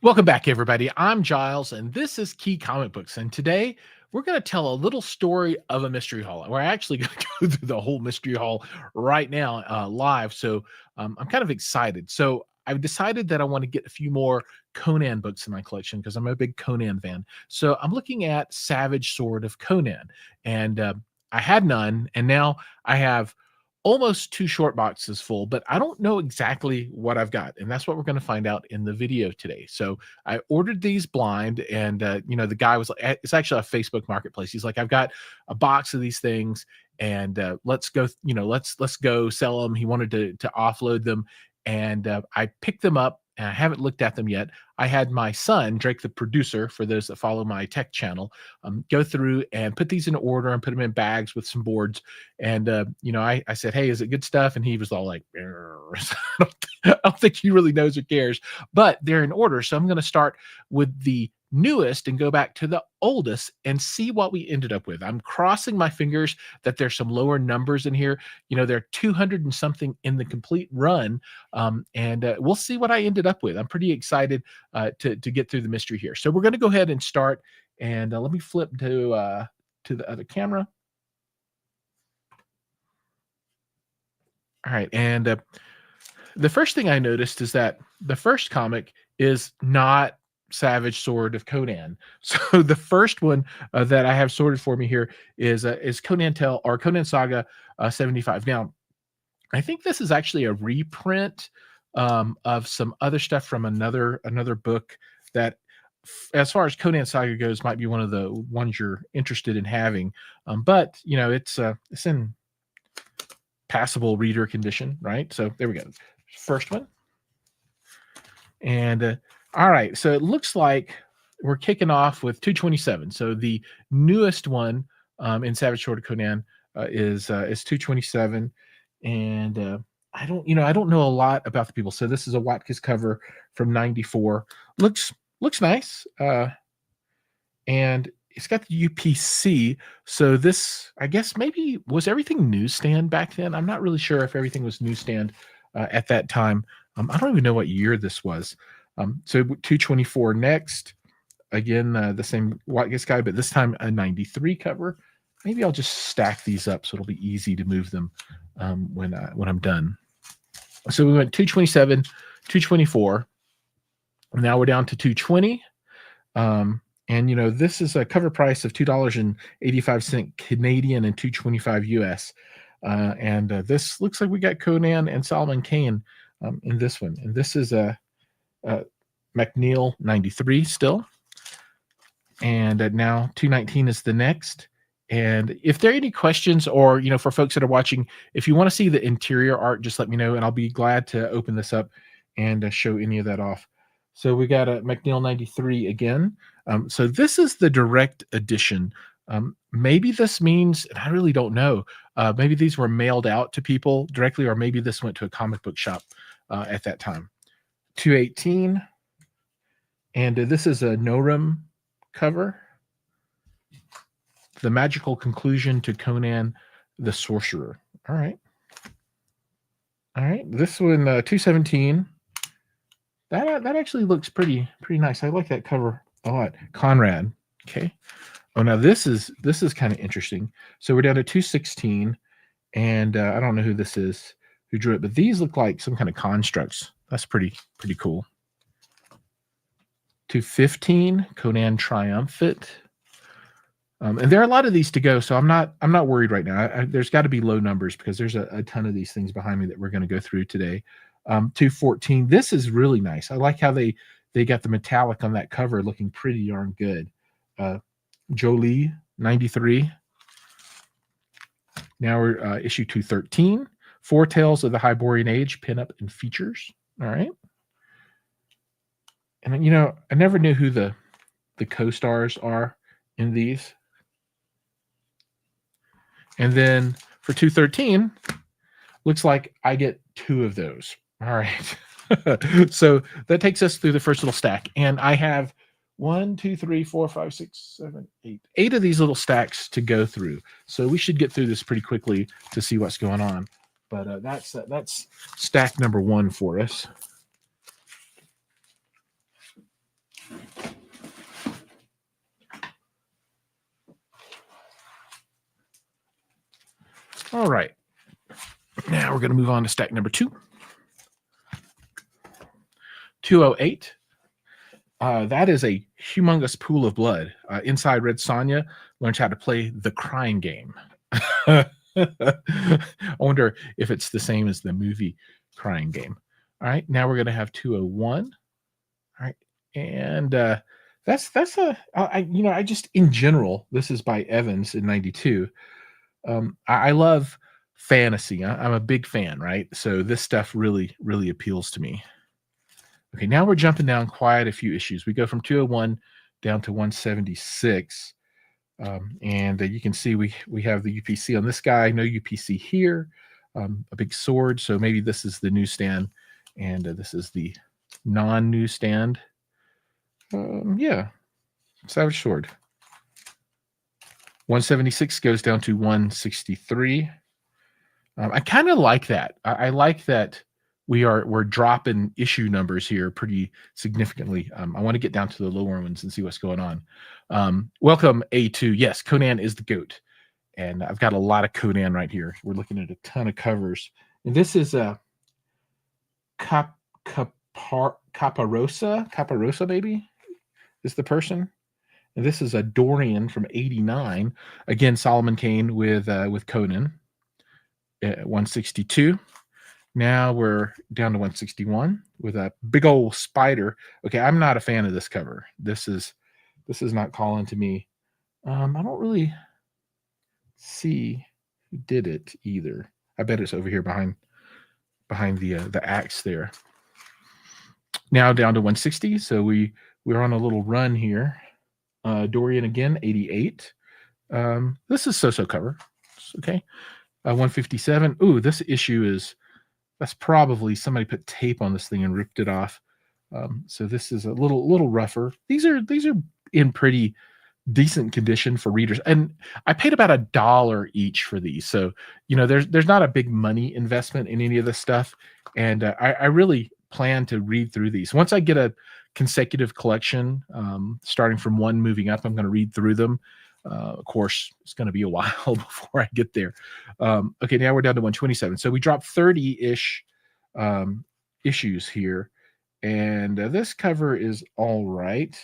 Welcome back, everybody. I'm Giles, and this is Key Comic Books. And today we're going to tell a little story of a mystery haul. We're actually going to go through the whole mystery haul right now live. So I'm kind of excited. So I've decided that I want to get a few more Conan books in my collection because I'm a big Conan fan. So I'm looking at Savage Sword of Conan, and I had none, and now I have almost two short boxes full, but I don't know exactly what I've got. And that's what we're going to find out in the video today. So I ordered these blind, and the guy was like, it's actually a Facebook marketplace. He's like, I've got a box of these things, and let's go, let's go sell them. He wanted to offload them. And I picked them up, and I haven't looked at them yet. I had my son, Drake, the producer, for those that follow my tech channel, go through and put these in order and put them in bags with some boards. And, I said, hey, is it good stuff? And he was all like, I don't think he really knows or cares, but they're in order. So I'm going to start with the newest and go back to the oldest and see what we ended up with. I'm crossing my fingers that there's some lower numbers in here. There are 200 and something in the complete run. And we'll see what I ended up with. I'm pretty excited to get through the mystery here. So we're going to go ahead and start. And let me flip to the other camera. All right. And the first thing I noticed is that the first comic is not Savage Sword of Conan. So the first one that I have sorted for me here is Conan Conan Saga 75. Now, I think this is actually a reprint of some other stuff from another book that, as far as Conan Saga goes, might be one of the ones you're interested in having. But it's in passable reader condition, right? So there we go. First one. And all right, so it looks like we're kicking off with 227. So the newest one in Savage Sword of Conan is 227. And I don't know a lot about the people. So this is a Watkins cover from 94. Looks nice. And it's got the UPC. So this, I guess, maybe was everything newsstand back then. I'm not really sure if everything was newsstand at that time. I don't even know what year this was. So 224 next. Again, the same Watkins guy, but this time a 93 cover. Maybe I'll just stack these up so it'll be easy to move them when I'm done. So we went 227, 224. Now we're down to 220. And this is a cover price of $2.85 Canadian and $2.25 US. And this looks like we got Conan and Solomon Kane in this one. And this is a McNeil 93 still. And now 219 is the next. And if there are any questions, or for folks that are watching, if you want to see the interior art, just let me know, and I'll be glad to open this up and show any of that off. So we got a McNeil 93 again. So this is the direct edition. Maybe this means, and I really don't know, maybe these were mailed out to people directly, or maybe this went to a comic book shop at that time. 218. And this is a Norum cover. The Magical Conclusion to Conan the Sorcerer. All right. This one, 217. That actually looks pretty nice. I like that cover a lot. Conrad. Okay. Oh, now this is kind of interesting. So we're down to 216, and I don't know who this is, who drew it, but these look like some kind of constructs. That's pretty cool. 215, Conan Triumphant. And there are a lot of these to go, so I'm not worried right now. There's got to be low numbers because there's a ton of these things behind me that we're going to go through today. 214. This is really nice. I like how they got the metallic on that cover, looking pretty darn good. Jolie 93. Now we're issue 213. Four Tales of the Hyborian Age, pinup and features. All right. And I never knew who the co-stars are in these. And then for 213, looks like I get two of those. All right. So that takes us through the first little stack. And I have 1, 2, 3, 4, 5, 6, 7, 8. 8 of these little stacks to go through. So we should get through this pretty quickly to see what's going on. But that's stack number 1 for us. All right. Now we're going to move on to stack number 2. 208. That is a humongous pool of blood. Inside Red Sonja learns how to play the crying game. I wonder if it's the same as the movie Crying Game. All right, now we're going to have 201. All right, and that's I just in general, this is by Evans in 92. I love fantasy. I'm a big fan, right? So this stuff really appeals to me. Okay, now we're jumping down quite a few issues. We go from 201 down to 176. And you can see we have the UPC on this guy, no UPC here, a big sword. So maybe this is the newsstand, and this is the non-newsstand. Yeah, Savage Sword. 176 goes down to 163. I kind of like that. I like that we're dropping issue numbers here pretty significantly. I want to get down to the lower ones and see what's going on. Welcome A2. Yes, Conan is the GOAT. And I've got a lot of Conan right here. We're looking at a ton of covers. And this is a Caparosa maybe is the person. And this is a Dorian from 89. Again, Solomon Kane with Conan at 162. Now we're down to 161 with a big old spider. Okay, I'm not a fan of this cover. This is not calling to me. I don't really see who did it either. I bet it's over here behind the axe there. Now down to 160. So we're on a little run here. Dorian again, 88. This is so-so cover. Okay. 157. Ooh, this issue that's probably somebody put tape on this thing and ripped it off. So this is a little rougher. These are in pretty decent condition for readers, and I paid about $1 each for these. So there's not a big money investment in any of this stuff, and I really plan to read through these once I get a consecutive collection, starting from 1 moving up. I'm going to read through them. Of course, it's going to be a while before I get there. Okay, now we're down to 127. So we dropped 30-ish issues here, and this cover is all right.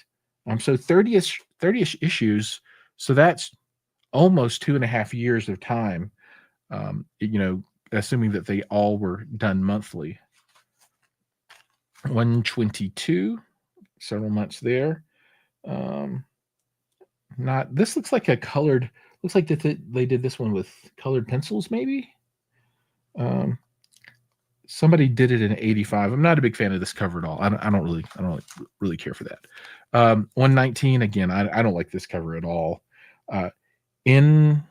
So 30-ish issues. So that's almost 2.5 years of time. Assuming that they all were done monthly. 122, several months there. This looks like looks like they did this one with colored pencils, maybe. Somebody did it in 85. I'm not a big fan of this cover at all. I don't really care for that. 119 again. I don't like this cover at all. In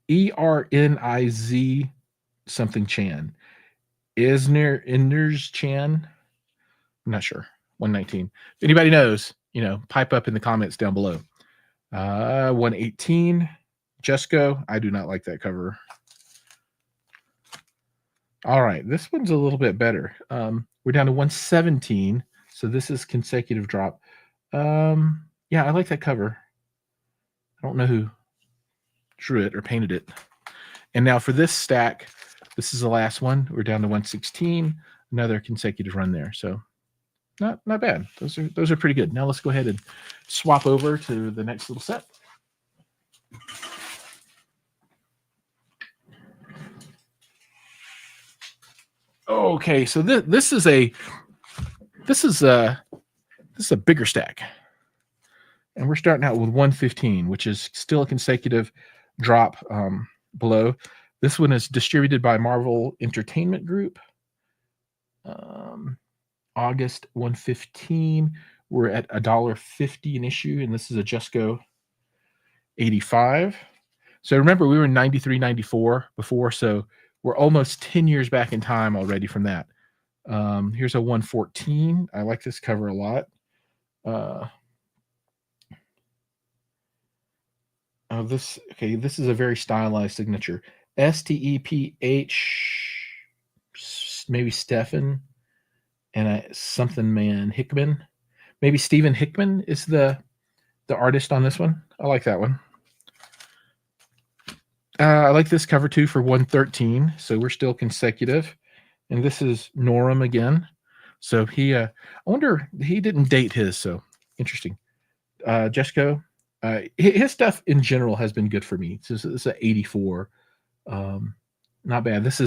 ERNIZ something Chan. Isner's Chan. I'm not sure. 119. If anybody knows, pipe up in the comments down below. 118. Jesco. I do not like that cover. All right. This one's a little bit better. We're down to 117. So this is consecutive drop. Yeah, I like that cover. I don't know who drew it or painted it. And now for this stack, this is the last one. We're down to 116. Another consecutive run there. So not bad. Those are pretty good. Now let's go ahead and swap over to the next little set. Okay, so this is a bigger stack, and we're starting out with 115, which is still a consecutive drop below. This one is distributed by Marvel Entertainment Group. August 115. We're at $1.50 an issue, and this is a Jesco 85. So remember, we were in 93, 94 before, so we're almost 10 years back in time already from that. Here's a 114. I like this cover a lot. This is a very stylized signature. STEPH, maybe Stephen, and something man Hickman. Maybe Stephen Hickman is the the artist on this one. I like that one. I like this cover too for 113. So we're still consecutive. And this is Norm again. So I wonder, he didn't date his. So interesting. Jesco, his stuff in general has been good for me. This is an 84. Not bad. This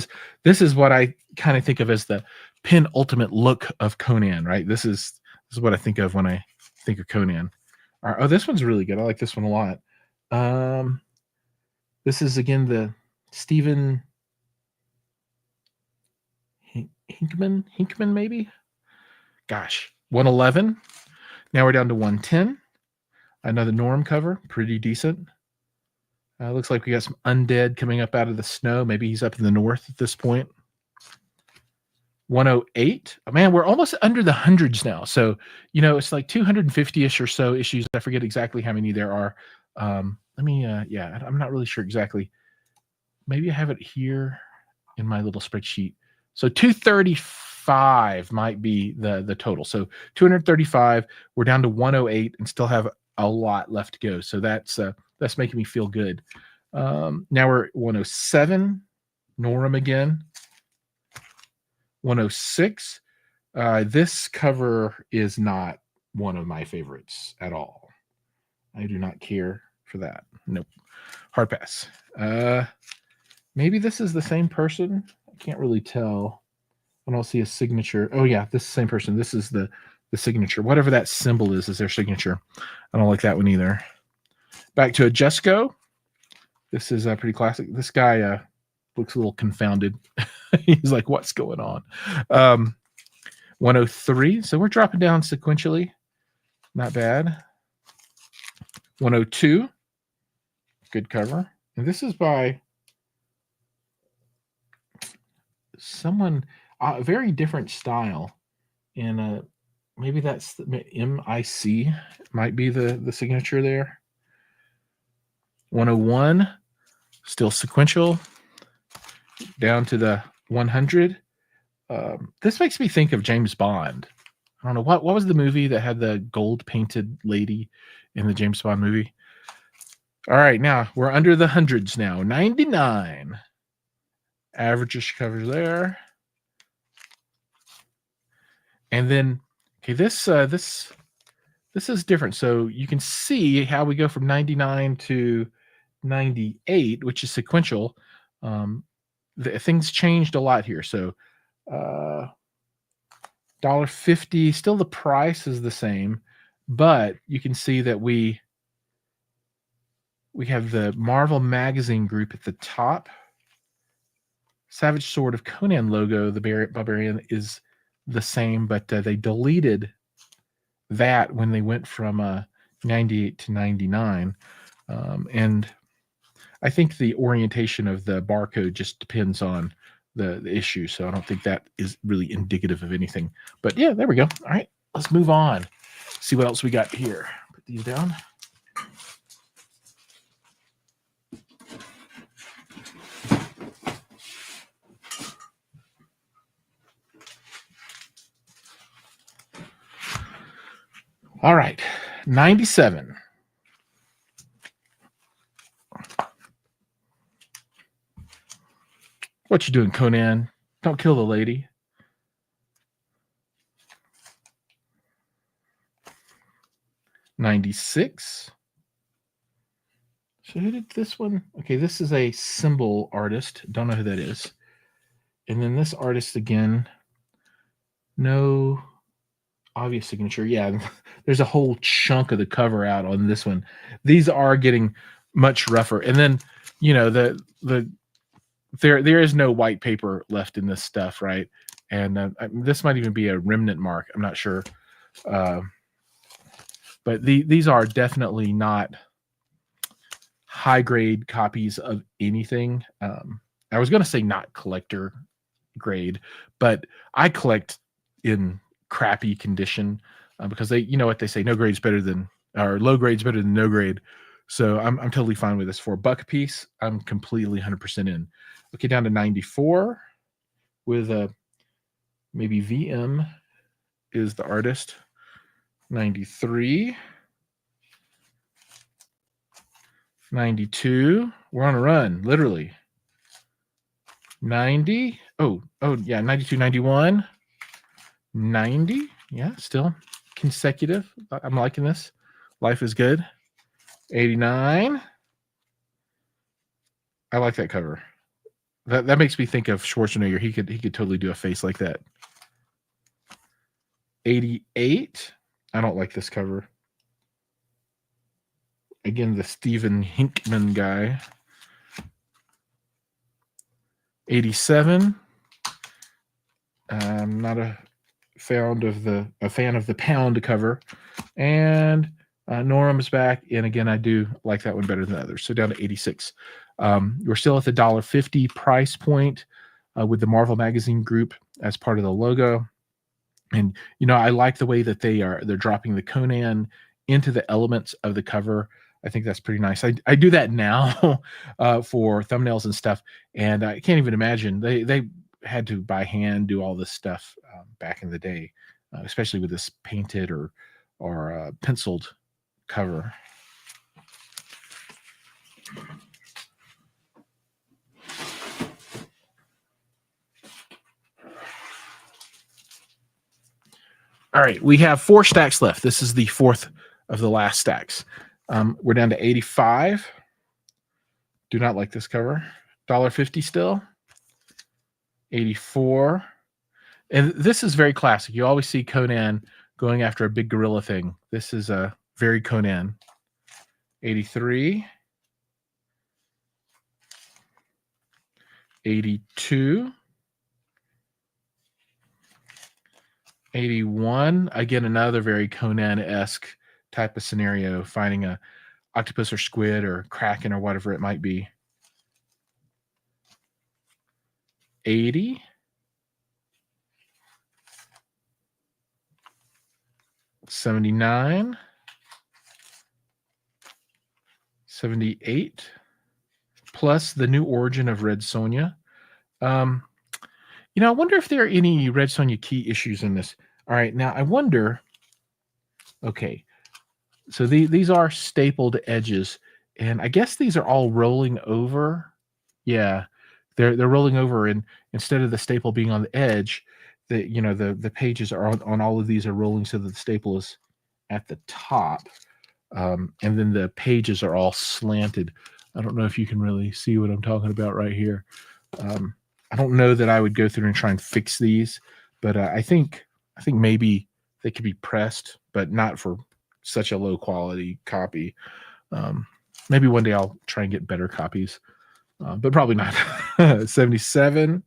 is what I kind of think of as the penultimate look of Conan, right? This is what I think of when I think of Conan. All right. Oh, this one's really good. I like this one a lot. This is again the Stephen Hinkman, maybe. Gosh, 111. Now we're down to 110. Another Norm cover, pretty decent. Looks like we got some undead coming up out of the snow. Maybe he's up in the north at this point. 108. Oh, man, we're almost under the hundreds now. So, it's like 250-ish or so issues. I forget exactly how many there are. I'm not really sure exactly. Maybe I have it here in my little spreadsheet. So 235 might be the total. So 235, we're down to 108 and still have a lot left to go. So that's making me feel good. Now we're at 107, Norm again. 106. This cover is not one of my favorites at all. I do not care for that. Nope. Hard pass. Maybe this is the same person. I can't really tell. I don't see a signature. Oh yeah, this is the same person. This is the signature. Whatever that symbol is their signature. I don't like that one either. Back to a Jesco. This is pretty classic. This guy looks a little confounded. He's like, what's going on? 103. So we're dropping down sequentially. Not bad. 102. Good cover. And this is by someone, a very different style. And maybe that's MIC. Might be the signature there. 101. Still sequential. Down to the 100. This makes me think of James Bond. I don't know what was the movie that had the gold painted lady in the James Bond movie. All right, now we're under the hundreds now. 99. Average-ish covers there. And then, okay, this is different. So you can see how we go from 99 to 98, which is sequential. Things changed a lot here. So $1.50, still the price is the same, but you can see that we have the Marvel Magazine group at the top. Savage Sword of Conan logo, the Barbarian, is the same, but they deleted that when they went from 98 to 99. And I think the orientation of the barcode just depends on the issue. So I don't think that is really indicative of anything. But yeah, there we go. All right, let's move on. See what else we got here. Put these down. All right, 97. What you doing, Conan? Don't kill the lady. $96. So who did this one? Okay, this is a symbol artist. Don't know who that is. And then this artist again, no obvious signature. Yeah, there's a whole chunk of the cover out on this one. These are getting much rougher. And then, there is no white paper left in this stuff, right? And this might even be a remnant mark. I'm not sure. But these are definitely not high grade copies of anything. I was going to say not collector grade, but I collect in crappy condition because they, what they say, no grade's better than, or low grade's better than no grade. So I'm totally fine with this. For $1 a piece, I'm completely 100% in. Okay, down to 94 with maybe VM is the artist. 93. 92. We're on a run, literally. 90. Oh, yeah, 92, 91. 90. Yeah, still consecutive. I'm liking this. Life is good. 89. I like that cover. That makes me think of Schwarzenegger. He could totally do a face like that. 88. I don't like this cover. Again, the Stephen Hinkman guy. 87. I'm not a fan of the Pound cover. And Norm's back. And again, I do like that one better than others. So down to 86. We're still at the $1.50 price point with the Marvel Magazine Group as part of the logo. And, I like the way that they're dropping the Conan into the elements of the cover. I think that's pretty nice. I do that now for thumbnails and stuff. And I can't even imagine they had to by hand do all this stuff back in the day, especially with this painted or penciled cover. All right, we have 4 stacks left. This is the 4th of the last stacks. We're down to 85. Do not like this cover. $1.50 still. 84. And this is very classic. You always see Conan going after a big gorilla thing. This is a very Conan. 83. 82. 81. Again, another very Conan-esque type of scenario, finding a octopus or squid or kraken or whatever it might be. 80. 79. 78. Plus the new origin of Red Sonja. I wonder if there are any Red Sonja key issues in this. All right, now I wonder. Okay, so these are stapled edges, and I guess these are all rolling over. Yeah, they're rolling over, and instead of the staple being on the edge, the pages are on all of these are rolling so that the staple is at the top, and then the pages are all slanted. I don't know if you can really see what I'm talking about right here. I don't know that I would go through and try and fix these, but I think maybe they could be pressed, but not for such a low quality copy. Maybe one day I'll try and get better copies, but probably not. 77.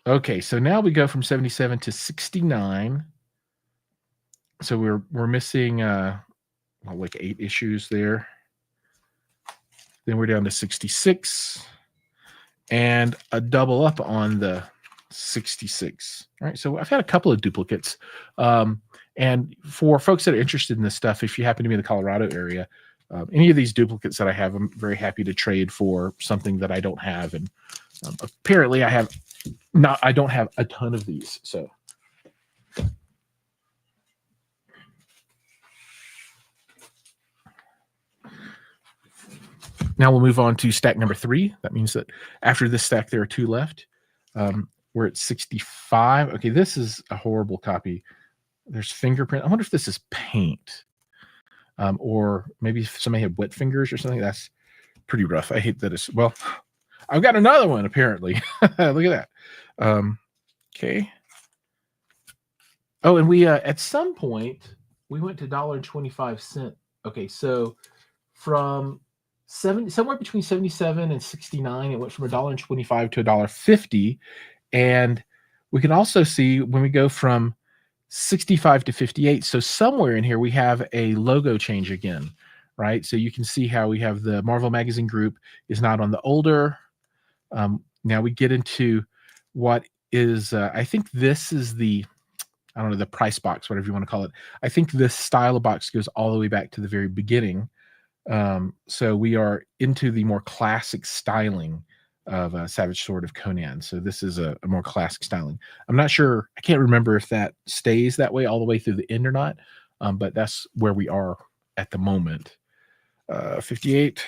Okay, so now we go from 77 to 69. So we're missing like 8 issues there. Then we're down to 66 and a double up on the 66. All right, so I've had a couple of duplicates. And for folks that are interested in this stuff, if you happen to be in the Colorado area, any of these duplicates that I have, I'm very happy to trade for something that I don't have. And apparently I don't have a ton of these. So now we'll move on to stack number 3. That means that after this stack, there are 2 left. We're at 65. Okay, this is a horrible copy. There's fingerprint. I wonder if this is paint. Or maybe somebody had wet fingers or something. That's pretty rough. I hate that it's, well, I've got another one apparently. Look at that. Okay. Oh, and we, at some point, we went to $1.25. Okay, so from somewhere between 77 and 69, it went from $1.25 to $1.50. And we can also see when we go from 65 to 58, so somewhere in here we have a logo change again, right? So you can see how we have the Marvel Magazine Group is not on the older. Now we get into what is, I think this is the, I don't know, the price box, whatever you want to call it. I think this style of box goes all the way back to the very beginning. So we are into the more classic styling of Savage Sword of Conan. So this is a more classic styling. I'm not sure. I can't remember if that stays that way all the way through the end or not. but that's where we are at the moment. 58,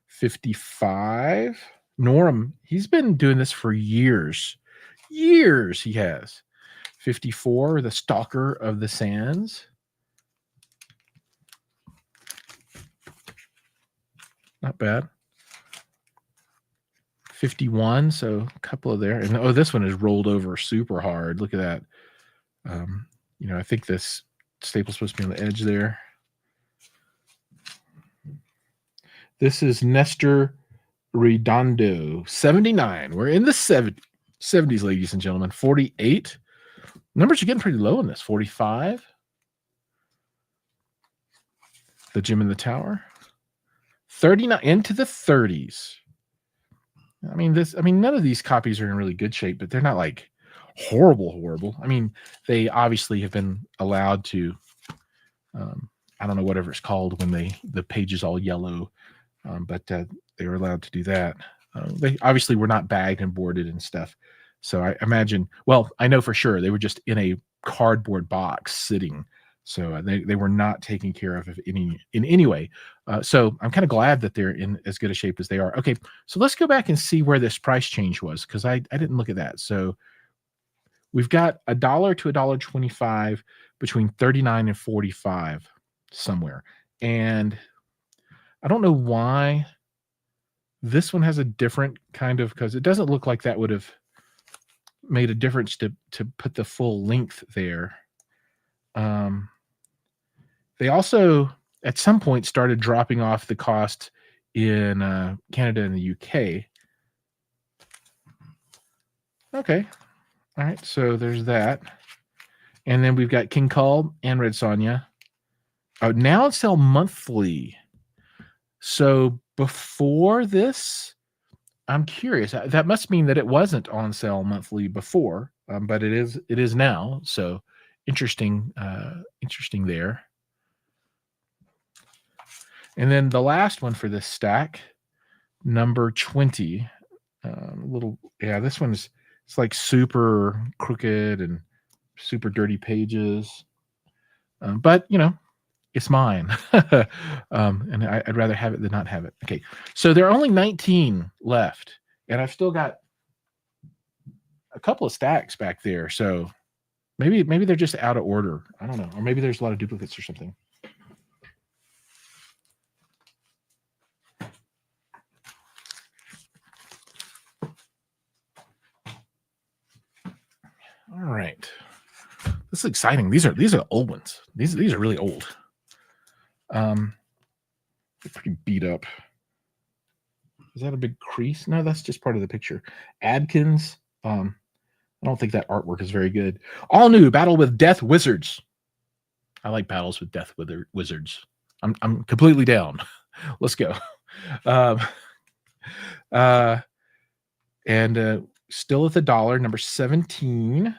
55. Norm, he's been doing this for years. Years he has. 54, The Stalker of the Sands. Not bad. 51, so a couple of there. And oh, this one is rolled over super hard. Look at that. I think this staple's supposed to be on the edge there. This is Nestor Redondo, 79. We're in the 70s, ladies and gentlemen. 48. Numbers are getting pretty low in this. 45. The Gym in the Tower. 39 into the 30s. I mean, none of these copies are in really good shape, but they're not like horrible. I mean, they obviously have been allowed to, I don't know, whatever it's called when the page is all yellow, but they were allowed to do that. They obviously were not bagged and boarded and stuff. So I imagine, well, I know for sure they were just in a cardboard box sitting. So they were not taken care of in any way. So I'm kind of glad that they're in as good a shape as they are. Okay, so let's go back and see where this price change was, because I didn't look at that. So we've got $1 to $1.25 between 39 and 45 somewhere. And I don't know why this one has a different kind of, because it doesn't look like that would have made a difference to put the full length there. They also, at some point, started dropping off the cost in Canada and the UK. Okay. All right. So there's that. And then we've got King Cole and Red Sonja. Oh, now it's sell monthly. So before this, I'm curious. That must mean that it wasn't on sale monthly before, but it is now. So interesting there. And then the last one for this stack, number 20. This one's, it's like super crooked and super dirty pages. But, it's mine. And I'd rather have it than not have it. Okay. So there are only 19 left. And I've still got a couple of stacks back there. So maybe they're just out of order. I don't know. Or maybe there's a lot of duplicates or something. All right. This is exciting. These are old ones. These are really old. They're pretty beat up. Is that a big crease? No, that's just part of the picture. Adkins. I don't think that artwork is very good. All new Battle with Death Wizards. I like battles with Death Wizards. I'm completely down. Let's go. And still at the dollar, number 17.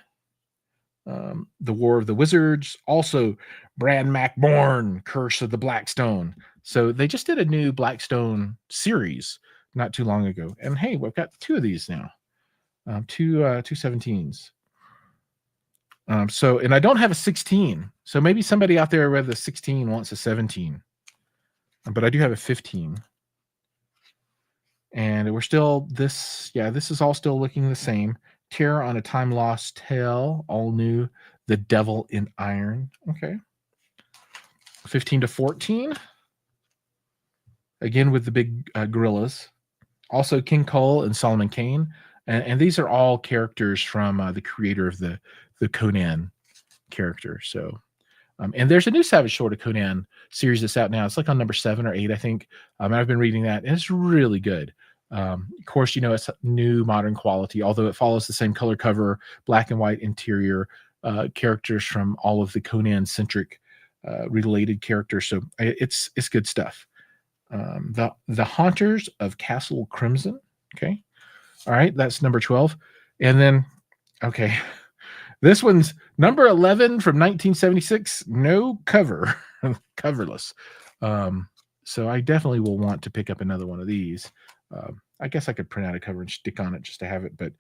The War of the Wizards. Also, Brad McBorn, Curse of the Blackstone. So they just did a new Blackstone series not too long ago. And hey, we've got two of these now. Two 17s. And I don't have a 16. So maybe somebody out there with a 16 wants a 17. But I do have a 15. And we're still this is all still looking the same. Terror on a Time Lost Tale, all new. The Devil in Iron. Okay. 15 to 14. Again with the big gorillas. Also King Cole and Solomon Kane. And these are all characters from the creator of the Conan character. So, and there's a new Savage Sword of Conan series that's out now. It's like on number 7 or 8, I think. I've been reading that, and it's really good. Of course, it's new modern quality, although it follows the same color cover, black and white interior, characters from all of the Conan-centric related characters. So it's good stuff. The Haunters of Castle Crimson. Okay. All right. That's number 12. And then, okay, this one's number 11 from 1976. No cover, coverless. So I definitely will want to pick up another one of these. I guess I could print out a cover and stick on it just to have it, but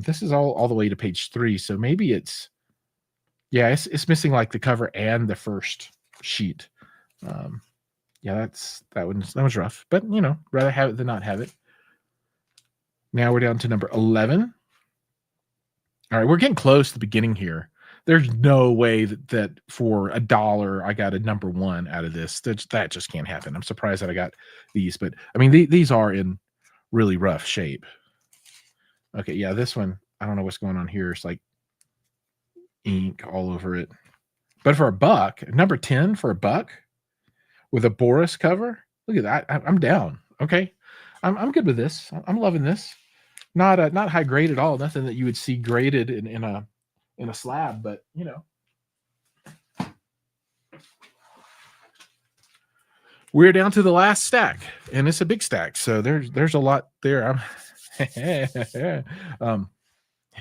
this is all the way to page 3. So maybe it's Yeah, it's missing like the cover and the first sheet. Yeah, that one's rough, but rather have it than not have it. Now we're down to number 11. All right, we're getting close to the beginning here. There's no way that for $1 I got a number 1 out of this. That just can't happen. I'm surprised that I got these, but I mean these are in really rough shape. Okay, yeah, this one, I don't know what's going on here. It's like ink all over it. But for $1, number 10 for $1 with a Boris cover, look at that. I'm down. Okay, I'm good with this. I'm loving this. Not high grade at all. Nothing that you would see graded in a slab, but we're down to the last stack, and it's a big stack. So there's a lot there.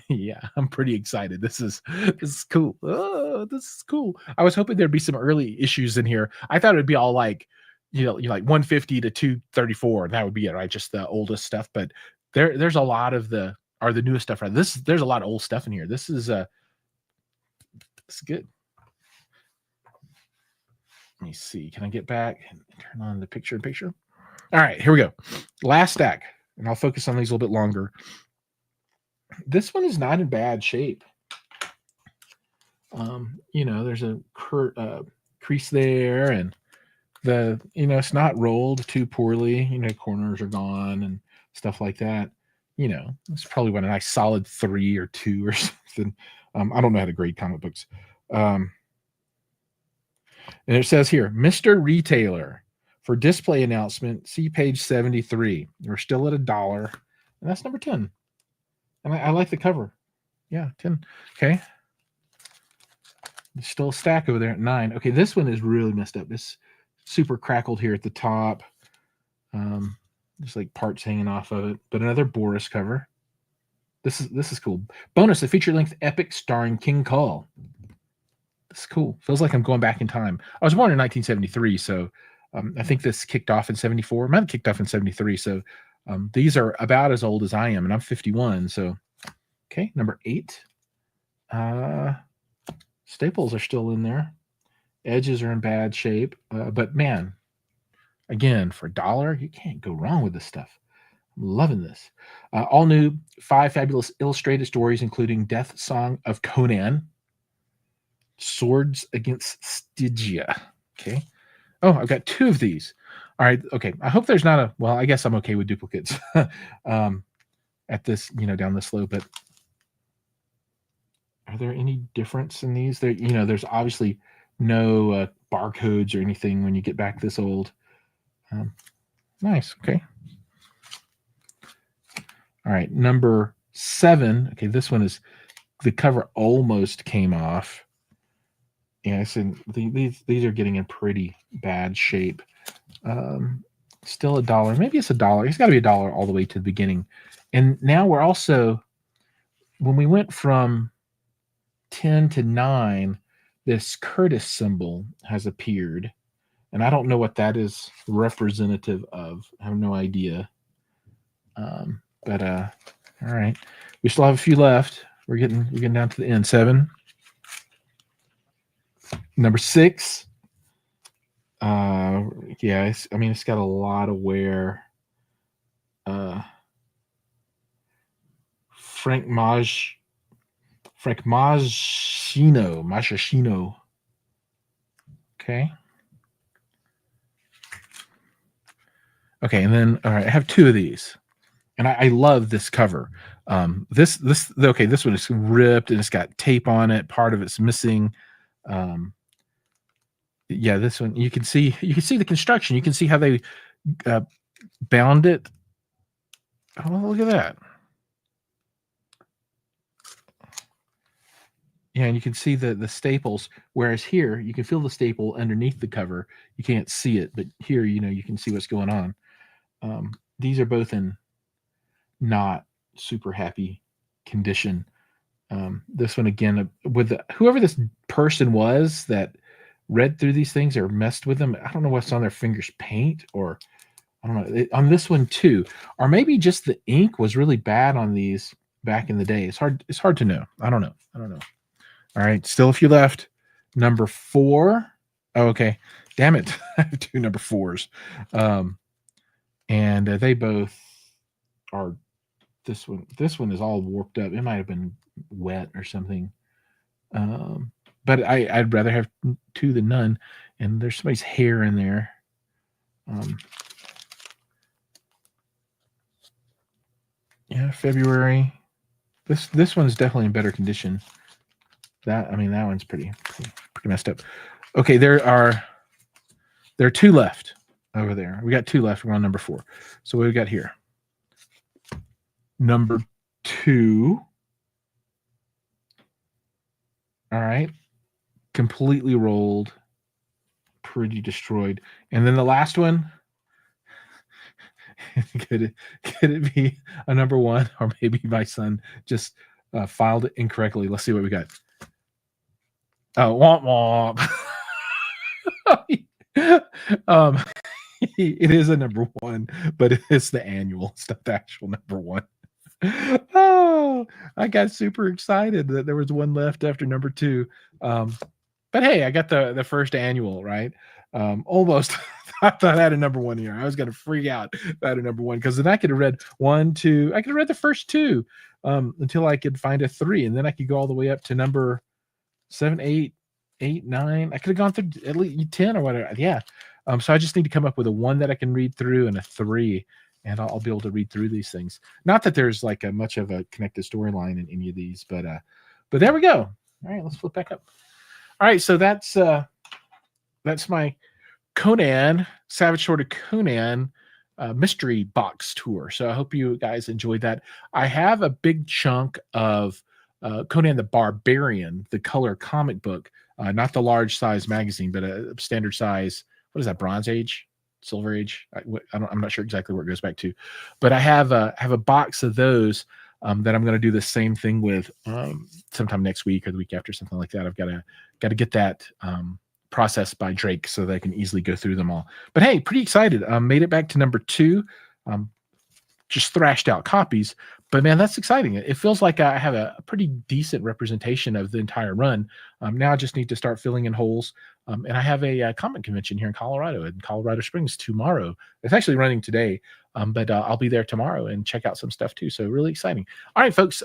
Yeah, I'm pretty excited. This is cool. Oh, this is cool. I was hoping there'd be some early issues in here. I thought it'd be all like, like 150 to 234, and that would be it, right? Just the oldest stuff. But there's a lot of the newest stuff, right? There's a lot of old stuff in here. This is good. Let me see. Can I get back and turn on the picture in picture? All right, here we go. Last stack, and I'll focus on these a little bit longer. This one is not in bad shape. There's a crease there, and it's not rolled too poorly. Corners are gone and stuff like that. It's probably a nice solid 3 or 2 or something. I don't know how to grade comic books. And it says here, Mr. Retailer, for display announcement, see page 73. We're still at $1, and that's number 10. And I like the cover. Yeah, 10. Okay. There's still a stack over there at 9. Okay, this one is really messed up. It's super crackled here at the top. Just like parts hanging off of it. But another Boris cover. This is cool. Bonus, a feature-length epic starring King Cole. This is cool. Feels like I'm going back in time. I was born in 1973, so I think this kicked off in 74. It might have kicked off in 73, so these are about as old as I am, and I'm 51. So, okay, number 8. Staples are still in there. Edges are in bad shape, but man, again, for $1, you can't go wrong with this stuff. I'm loving this. All new 5 fabulous illustrated stories, including Death Song of Conan, Swords Against Stygia. Okay. Oh, I've got 2 of these. All right. Okay. I hope there's not well, I guess I'm okay with duplicates at this, down this low, but are there any difference in these? There's obviously no barcodes or anything when you get back this old. Nice. Okay. All right. Number 7. Okay. This one is, the cover almost came off. Yeah. So these are getting in pretty bad shape. Still $1. Maybe it's $1. It's got to be $1 all the way to the beginning. And now we're also, when we went from 10 to 9, this Curtis symbol has appeared, and I don't know what that is representative of. I have no idea. But all right, we still have a few left. We're getting down to the end. 7. Number 6. Yeah, it's got a lot of wear. Frank Machino. Okay. Okay, and then all right, I have 2 of these, and I love this cover. This one is ripped and it's got tape on it. Part of it's missing. Yeah, this one you can see the construction. You can see how they bound it. Oh, look at that. Yeah, and you can see the staples, whereas here you can feel the staple underneath the cover. You can't see it, but here you can see what's going on. These are both in not super happy condition. This one again with whoever this person was that read through these things or messed with them. I don't know what's on their fingers, paint, or I don't know. On this one too, or maybe just the ink was really bad on these back in the day. It's hard to know. I don't know. All right, still a few left. Number 4. Oh, okay. Damn it. I have 2 number 4s. And they both are this one is all warped up. It might have been wet or something. But I'd rather have 2 than none. And there's somebody's hair in there. Yeah, February. This one's definitely in better condition. That one's pretty messed up. Okay, there are 2 left over there. We got 2 left. We're on number 4. So what we got here? Number 2. All right. Completely rolled. Pretty destroyed. And then the last one. Could it be a number 1, or maybe my son just filed it incorrectly? Let's see what we got. Oh, womp womp. It is a number 1, but it's the annual. It's not the actual number 1. Oh, I got super excited that there was one left after number 2. But hey, I got the first annual, right? Almost. I thought I had a number 1 here. I was going to freak out if I had a number 1, because then I could have read 1, 2. I could have read the first 2 until I could find a 3, and then I could go all the way up to number 7, 8, 9. I could have gone through at least 10 or whatever. Yeah. So I just need to come up with a 1 that I can read through and a 3, and I'll be able to read through these things. Not that there's like much of a connected storyline in any of these, but there we go. All right, let's flip back up. All right, so that's my Conan, Savage Sword of Conan mystery box tour. So I hope you guys enjoyed that. I have a big chunk of Conan the Barbarian, the color comic book, not the large size magazine, but a standard size. What is that? Bronze Age, Silver Age? I'm not sure exactly where it goes back to, but I have a box of those that I'm going to do the same thing with sometime next week or the week after, something like that. I've got to get that processed by Drake so that I can easily go through them all. But hey, pretty excited. Made it back to number 2. Just thrashed out copies, but man, that's exciting. It feels like I have a pretty decent representation of the entire run. Now I just need to start filling in holes. And I have a comic convention here in Colorado Springs tomorrow. It's actually running today, but I'll be there tomorrow and check out some stuff too. So really exciting. All right, folks.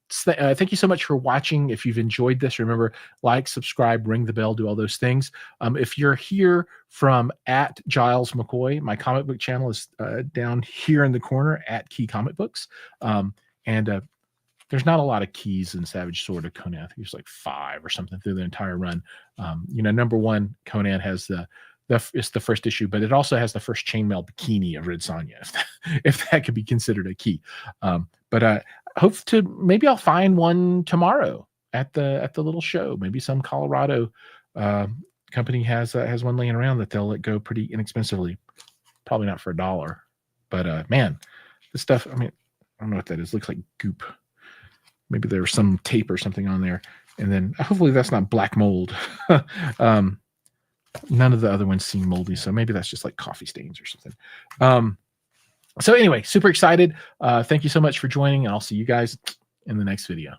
Thank you so much for watching. If you've enjoyed this, remember, like, subscribe, ring the bell, do all those things. If you're here from @Giles McCoy, my comic book channel is down here in the corner @KeyComicBooks. And there's not a lot of keys in Savage Sword of Conan. I think there's like 5 or something through the entire run. Number 1, Conan has it's the first issue, but it also has the first chainmail bikini of Red Sonja, if that could be considered a key. But hope to maybe I'll find one tomorrow at the little show. Maybe some Colorado company has one laying around that they'll let go pretty inexpensively. Probably not for $1, but man, this stuff. I mean, I don't know what that is. It looks like goop. Maybe there was some tape or something on there, and then hopefully that's not black mold. None of the other ones seem moldy, so maybe that's just like coffee stains or something. So anyway, super excited. Thank you so much for joining, and I'll see you guys in the next video.